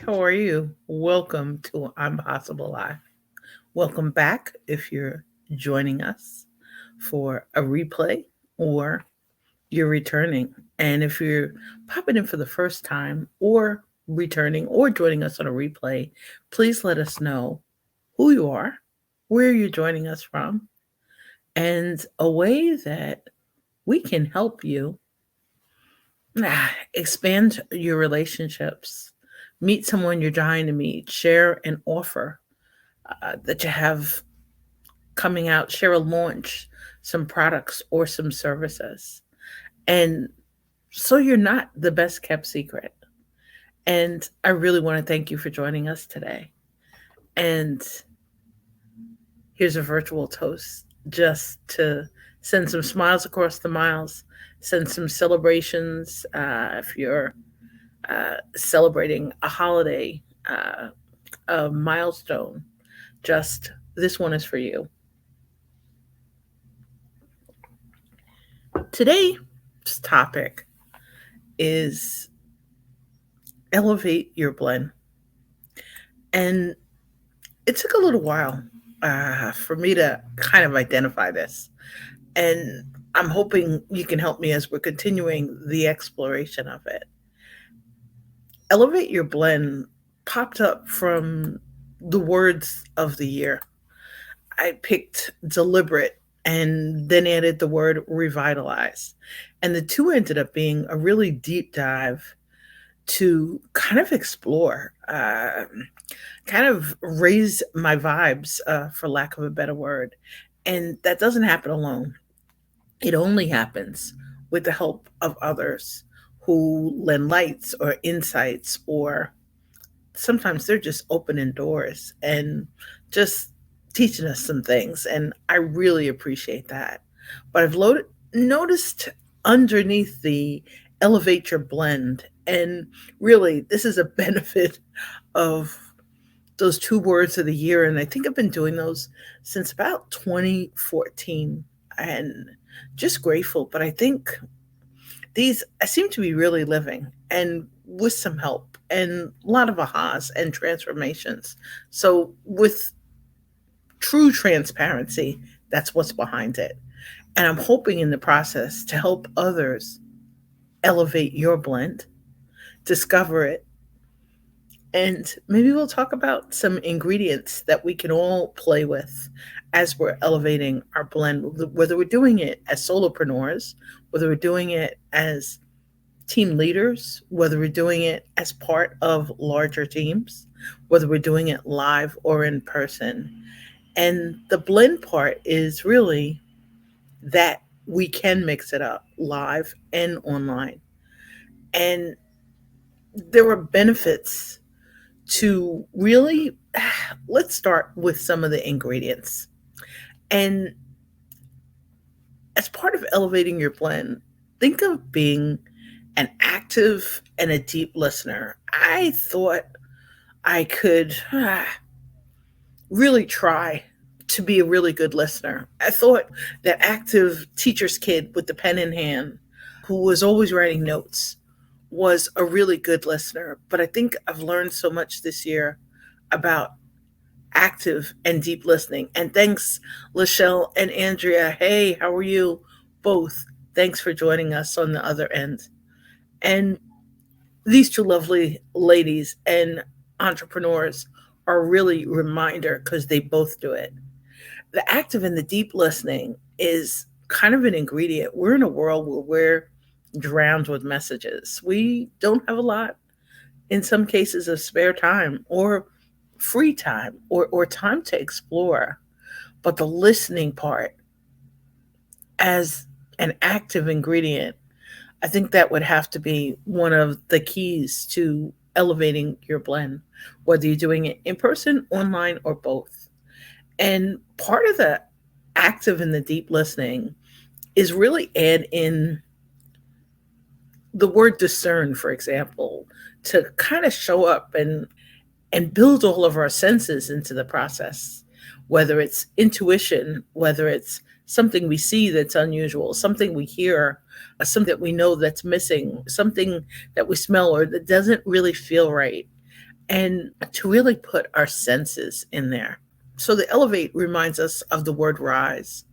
how are you? Welcome to 𝗵𝗵𝗶𝗶𝗰𝗵. Welcome back if you're joining us for a replay or you're returning. And if you're popping in for the first time or returning or joining us on a replay, please let us know who you are, where you're joining us from, and a way that we can help you expand your relationships, meet someone you're dying to meet, share an offer that you have coming out, share a launch, some products or some services. And so you're not the best kept secret. And I really want to thank you for joining us today. And here's a virtual toast just to send some smiles across the miles, send some celebrations if you're celebrating a holiday, a milestone. Just this one is for you. Today's topic is elevate your blend. And it took a little while for me to kind of identify this. And I'm hoping you can help me as we're continuing the exploration of it. Elevate your blend popped up from the words of the year. I picked deliberate and then added the word revitalize. And the two ended up being a really deep dive to kind of explore, kind of raise my vibes, for lack of a better word. And that doesn't happen alone. It only happens with the help of others who lend lights or insights, or sometimes they're just opening doors and just teaching us some things. And I really appreciate that. But noticed underneath the elevate your blend, and really, this is a benefit of those two words of the year. And I think I've been doing those since about 2014 and just grateful. But I think these, I seem to be really living and with some help and a lot of ahas and transformations. So, with true transparency, that's what's behind it. And I'm hoping in the process to help others elevate your blend, discover it, and maybe we'll talk about some ingredients that we can all play with as we're elevating our blend, whether we're doing it as solopreneurs, whether we're doing it as team leaders, whether we're doing it as part of larger teams, whether we're doing it live or in person. And the blend part is really that we can mix it up live and online. And there are benefits to really, let's start with some of the ingredients. And as part of elevating your blend, think of being an active and a deep listener. I thought I could really try to be a really good listener. I thought that active teacher's kid with the pen in hand who was always writing notes was a really good listener. But I think I've learned so much this year about active and deep listening. And thanks, Lachelle and Andrea. Hey, how are you? Both. Thanks for joining us on the other end. And these two lovely ladies and entrepreneurs are really a reminder because they both do it. The active and the deep listening is kind of an ingredient. We're in a world where we're drowned with messages. We don't have a lot, in some cases, of spare time or free time or time to explore. But the listening part as an active ingredient, I think that would have to be one of the keys to elevating your blend, whether you're doing it in person, online, or both. And part of the active and the deep listening is really add in the word discern, for example, to kind of show up and build all of our senses into the process, whether it's intuition, whether it's something we see that's unusual, something we hear, something that we know that's missing, something that we smell or that doesn't really feel right. and to really put our senses in there. So the elevate reminds us of the word rise,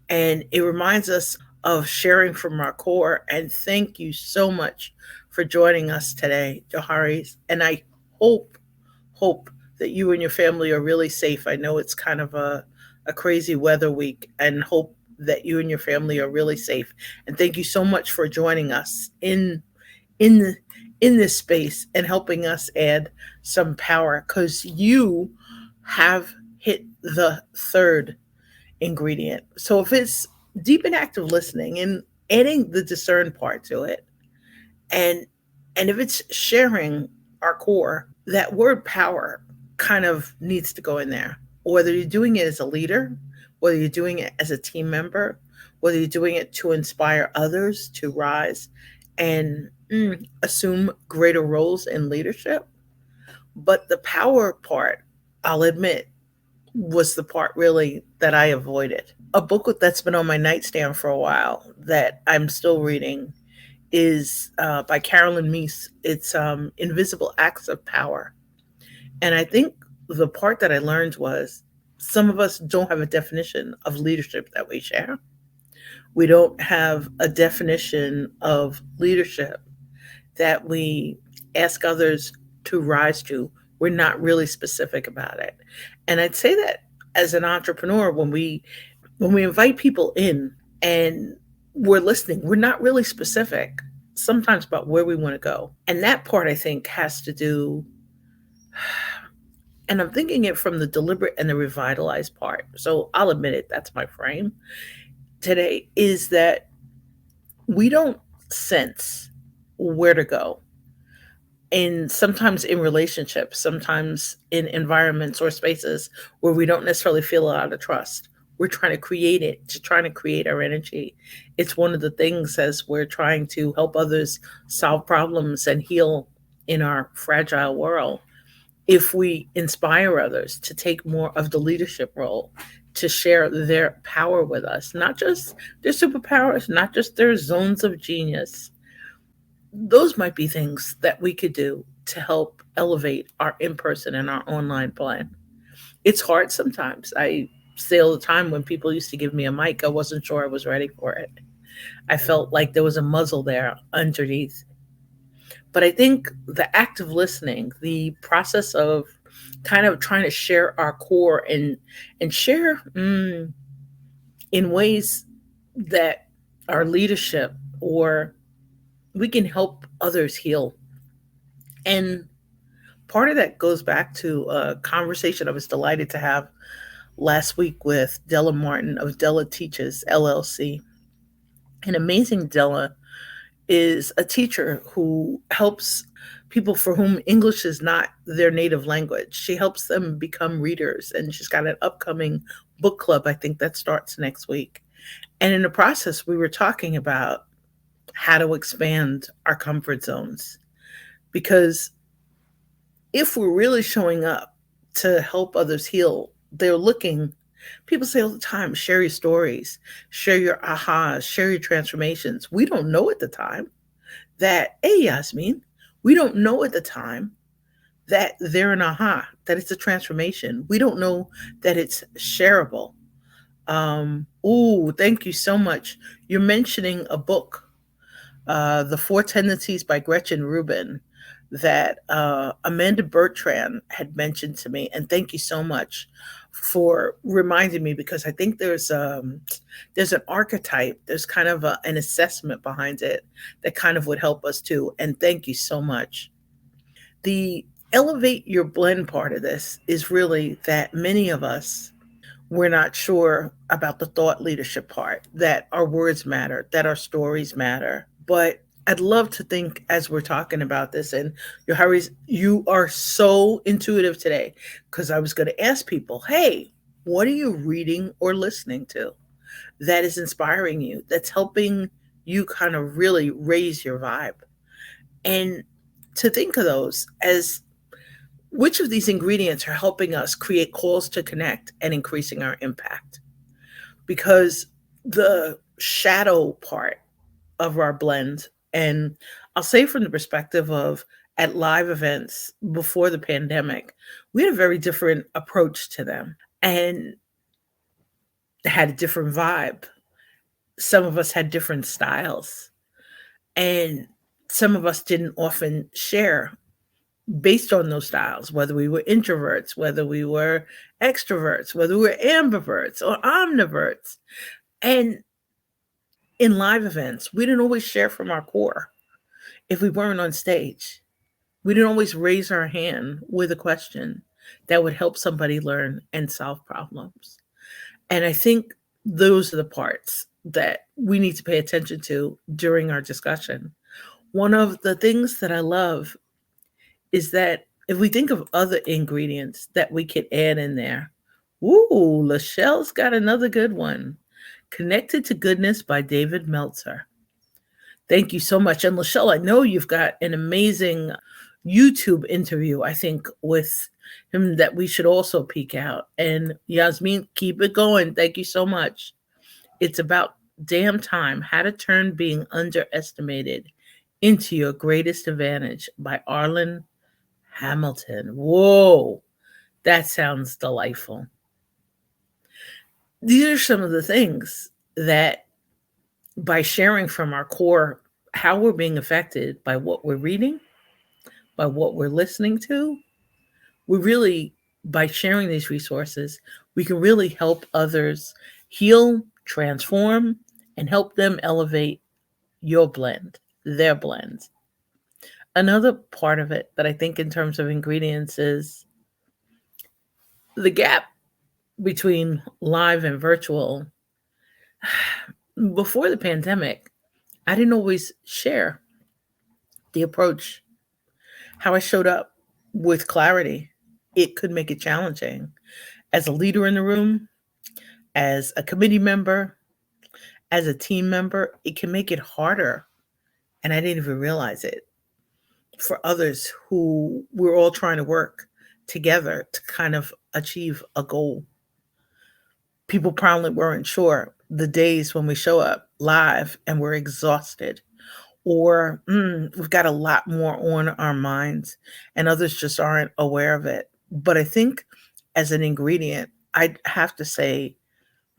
and it reminds us of sharing from our core. And thank you so much for joining us today, Joharis. And I hope, hope that you and your family are really safe. I know it's kind of a crazy weather week, and hope that you and your family are really safe. And thank you so much for joining us in the, in this space and helping us add some power, because you have hit the third ingredient. So if it's deep and active listening and adding the discern part to it, and if it's sharing our core, that word power kind of needs to go in there. Whether you're doing it as a leader, whether you're doing it as a team member, whether you're doing it to inspire others to rise and assume greater roles in leadership. But the power part, I'll admit, was the part really that I avoided. A book that's been on my nightstand for a while that I'm still reading is by Carolyn Meese. It's Invisible Acts of Power. And I think the part that I learned was some of us don't have a definition of leadership that we share. We don't have a definition of leadership that we ask others to rise to. We're not really specific about it. And I'd say that as an entrepreneur, when we invite people in and we're listening, we're not really specific sometimes about where we want to go. And that part, I think, has to do, and I'm thinking it from the deliberate and the revitalized part. So I'll admit it, that's my frame today, is that we don't sense where to go. And sometimes in relationships, sometimes in environments or spaces where we don't necessarily feel a lot of trust. We're trying to create it, to trying to create our energy. It's one of the things as we're trying to help others solve problems and heal in our fragile world. If we inspire others to take more of the leadership role, to share their power with us, not just their superpowers, not just their zones of genius, those might be things that we could do to help elevate our in-person and our online plan. It's hard sometimes. I say all the time, when people used to give me a mic, I wasn't sure I was ready for it. I felt like there was a muzzle there underneath. But I think the act of listening, the process of kind of trying to share our core and share in ways that our leadership, or we can help others heal. And part of that goes back to a conversation I was delighted to have last week with Della Martin of Della Teaches LLC. An amazing Della is a teacher who helps people for whom English is not their native language. She helps them become readers, and she's got an upcoming book club, I think, that starts next week. And in the process, we were talking about how to expand our comfort zones. Because if we're really showing up to help others heal, they're looking, people say all the time, share your stories, share your ahas, share your transformations. We don't know at the time that, hey, Yasmin, we don't know at the time that they're an aha, that it's a transformation. We don't know that it's shareable. Thank you so much. You're mentioning a book, The Four Tendencies by Gretchen Rubin, that Amanda Bertrand had mentioned to me. And thank you so much for reminding me, because I think there's an archetype, there's kind of an assessment behind it that kind of would help us too. And thank you so much. The elevate your blend part of this is really that many of us, we're not sure about the thought leadership part, that our words matter, that our stories matter. But I'd love to think, as we're talking about this, and Joharis, you are so intuitive today, because I was going to ask people, hey, what are you reading or listening to that is inspiring you, that's helping you kind of really raise your vibe? And to think of those as which of these ingredients are helping us create calls to connect and increasing our impact. Because the shadow part of our blend, and I'll say from the perspective of at live events before the pandemic, we had a very different approach to them and had a different vibe. Some of us had different styles, and some of us didn't often share based on those styles, whether we were introverts, whether we were extroverts, whether we were ambiverts or omniverts. And in live events, we didn't always share from our core if we weren't on stage. We didn't always raise our hand with a question that would help somebody learn and solve problems. And I think those are the parts that we need to pay attention to during our discussion. One of the things that I love is that if we think of other ingredients that we could add in there, ooh, Lachelle's got another good one. Connected to Goodness by David Meltzer. Thank you so much. And Lachelle, I know you've got an amazing YouTube interview, I think, with him that we should also peek out. And Yasmin, keep it going. Thank you so much. It's about damn time, how to turn being underestimated into your greatest advantage by Arlen Hamilton. Whoa, that sounds delightful. These are some of the things that by sharing from our core how we're being affected by what we're reading, by what we're listening to, we really, by sharing these resources, we can really help others heal, transform, and help them elevate your blend, their blend. Another part of it that I think in terms of ingredients is the gap between live and virtual. Before the pandemic, I didn't always share the approach, how I showed up with clarity. It could make it challenging. As a leader in the room, as a committee member, as a team member, it can make it harder. And I didn't even realize it for others who we're all trying to work together to kind of achieve a goal. People probably weren't sure the days when we show up live and we're exhausted, or we've got a lot more on our minds and others just aren't aware of it. But I think as an ingredient, I'd have to say,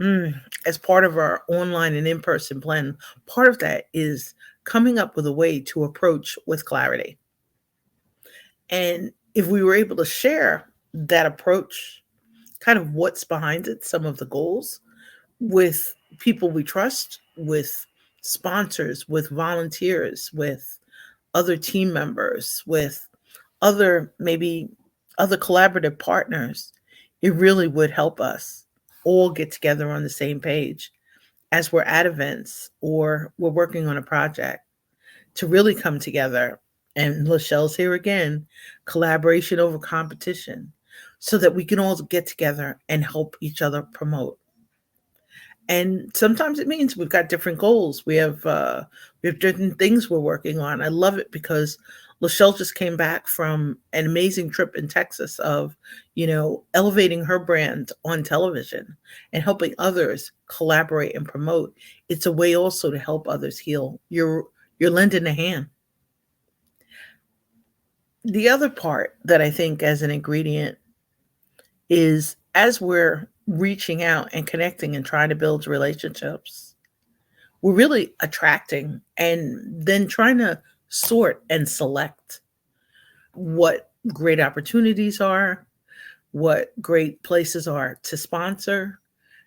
as part of our online and in-person blend, part of that is coming up with a way to approach with clarity. And if we were able to share that approach, kind of what's behind it, some of the goals, with people we trust, with sponsors, with volunteers, with other team members, with maybe other collaborative partners, it really would help us all get together on the same page as we're at events or we're working on a project to really come together. And Lachelle's here again, collaboration over competition, so that we can all get together and help each other promote. And sometimes it means we've got different goals. We have different things we're working on. I love it because Lachelle just came back from an amazing trip in Texas of, elevating her brand on television and helping others collaborate and promote. It's a way also to help others heal. You're lending a hand. The other part that I think as an ingredient is as we're reaching out and connecting and trying to build relationships, we're really attracting and then trying to sort and select what great opportunities are, what great places are to sponsor,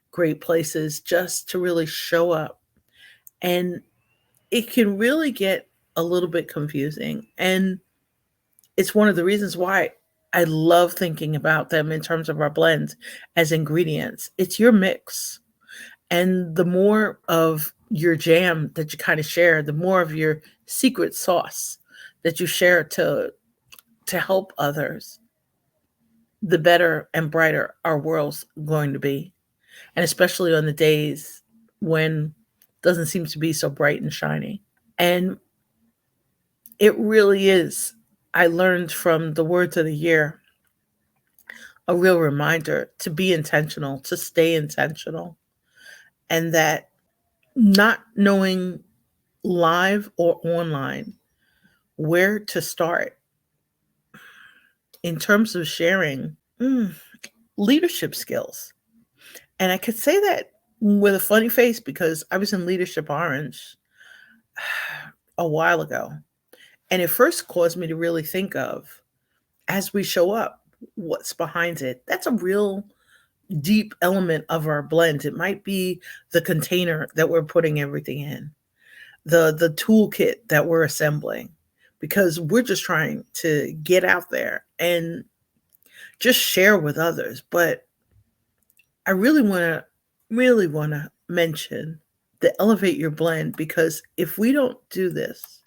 great places just to really show up. And it can really get a little bit confusing. And it's one of the reasons why I love thinking about them in terms of our blends as ingredients. It's your mix. And the more of your jam that you kind of share, the more of your secret sauce that you share to help others, the better and brighter our world's going to be. And especially on the days when it doesn't seem to be so bright and shiny. And it really is, I learned from the words of the year, a real reminder to be intentional, to stay intentional, and that not knowing live or online where to start in terms of sharing, leadership skills. And I could say that with a funny face because I was in Leadership Orange a while ago. And it first caused me to really think of, as we show up, what's behind it. That's a real deep element of our blend. It might be the container that we're putting everything in, the toolkit that we're assembling, because we're just trying to get out there and just share with others. But I really want to mention the elevate your blend, because if we don't do this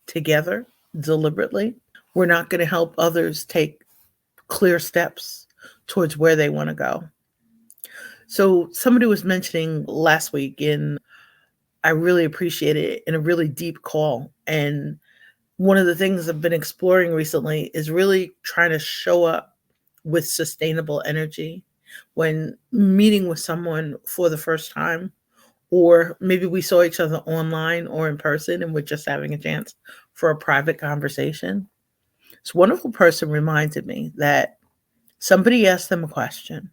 together deliberately, we're not going to help others take clear steps towards where they want to go. So somebody was mentioning last week, and I really appreciate it, in a really deep call. And one of the things I've been exploring recently is really trying to show up with sustainable energy when meeting with someone for the first time, or maybe we saw each other online or in person and we're just having a chance for a private conversation. This wonderful person reminded me that somebody asked them a question,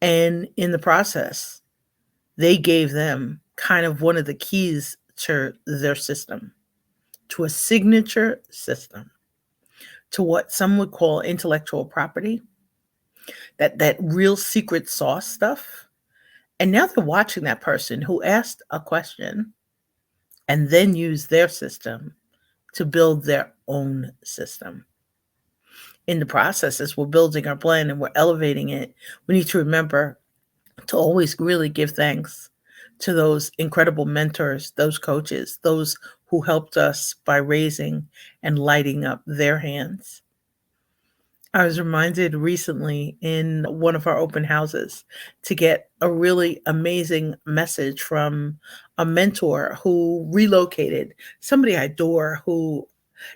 and in the process, they gave them kind of one of the keys to their system, to a signature system, to what some would call intellectual property, that real secret sauce stuff. And now they're watching that person who asked a question and then used their system to build their own system. In the process, as we're building our blend and we're elevating it, we need to remember to always really give thanks to those incredible mentors, those coaches, those who helped us by raising and lighting up their hands. I was reminded recently in one of our open houses to get a really amazing message from a mentor who relocated, somebody I adore, who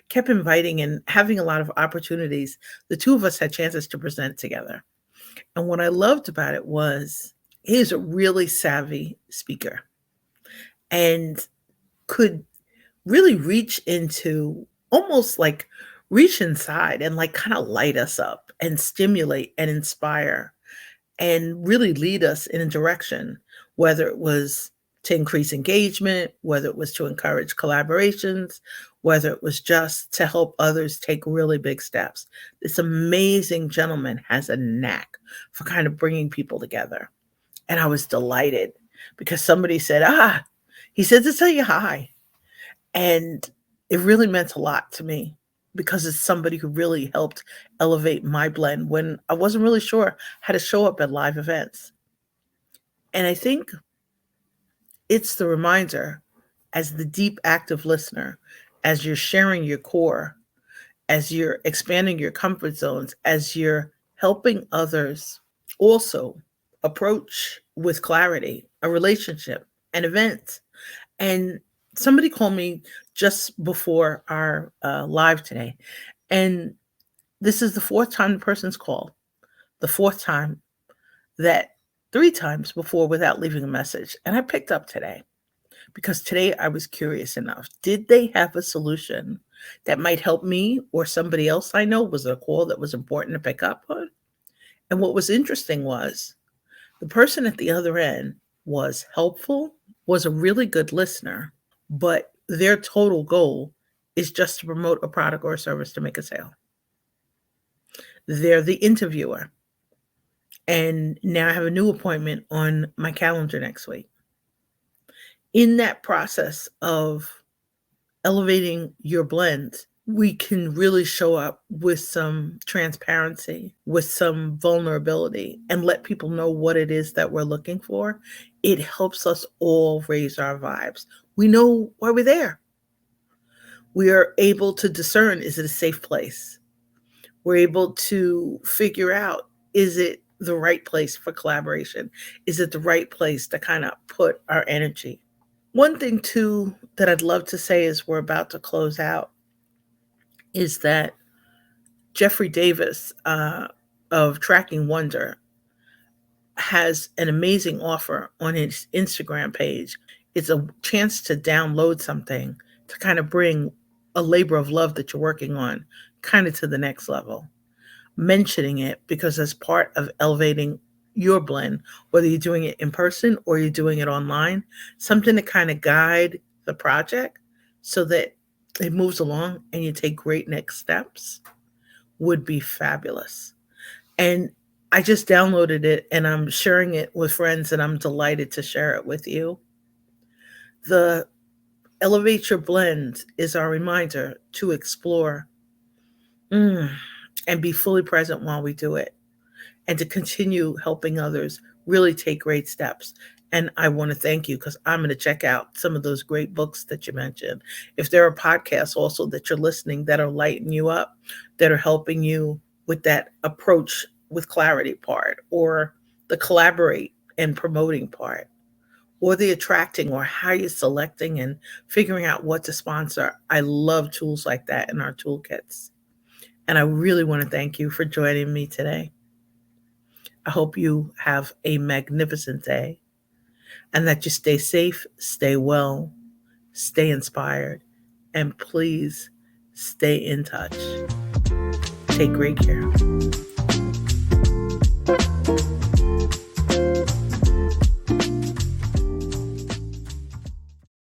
kept inviting and having a lot of opportunities. The two of us had chances to present together. And what I loved about it was he is a really savvy speaker and could really reach into, almost like reach inside and like kind of light us up and stimulate and inspire and really lead us in a direction, whether it was to increase engagement, whether it was to encourage collaborations, whether it was just to help others take really big steps. This amazing gentleman has a knack for kind of bringing people together. And I was delighted because somebody said, he said to tell you hi. And it really meant a lot to me because it's somebody who really helped elevate my blend when I wasn't really sure how to show up at live events. And I think it's the reminder, as the deep active listener, as you're sharing your core, as you're expanding your comfort zones, as you're helping others also approach with clarity a relationship, an event. And somebody called me just before our live today, and this is the fourth time the person's called, the fourth time, that 3 times before without leaving a message. And I picked up today because today I was curious enough. Did they have a solution that might help me or somebody else I know? Was it a call that was important to pick up on? And what was interesting was the person at the other end was helpful, was a really good listener, but their total goal is just to promote a product or a service to make a sale. They're the interviewer. And now I have a new appointment on my calendar next week. In that process of elevating your blend, we can really show up with some transparency, with some vulnerability, and let people know what it is that we're looking for. It helps us all raise our vibes. We know why we're there. We are able to discern, is it a safe place? We're able to figure out, is it the right place for collaboration? Is it the right place to kind of put our energy? One thing, too, that I'd love to say as we're about to close out is that Jeffrey Davis of Tracking Wonder has an amazing offer on his Instagram page. It's a chance to download something to kind of bring a labor of love that you're working on kind of to the next level. mentioning it, because as part of elevating your blend, whether you're doing it in person or you're doing it online, something to kind of guide the project so that it moves along and you take great next steps would be fabulous. And I just downloaded it and I'm sharing it with friends, and I'm delighted to share it with you. The Elevate Your Blend is our reminder to explore and be fully present while we do it, and to continue helping others really take great steps. And I want to thank you, because I'm going to check out some of those great books that you mentioned. If there are podcasts also that you're listening that are lighting you up, that are helping you with that approach with clarity part, or the collaborate and promoting part, or the attracting, or how you're selecting and figuring out what to sponsor. I love tools like that in our toolkits. And I really want to thank you for joining me today. I hope you have a magnificent day, and that you stay safe, stay well, stay inspired, and please stay in touch. Take great care.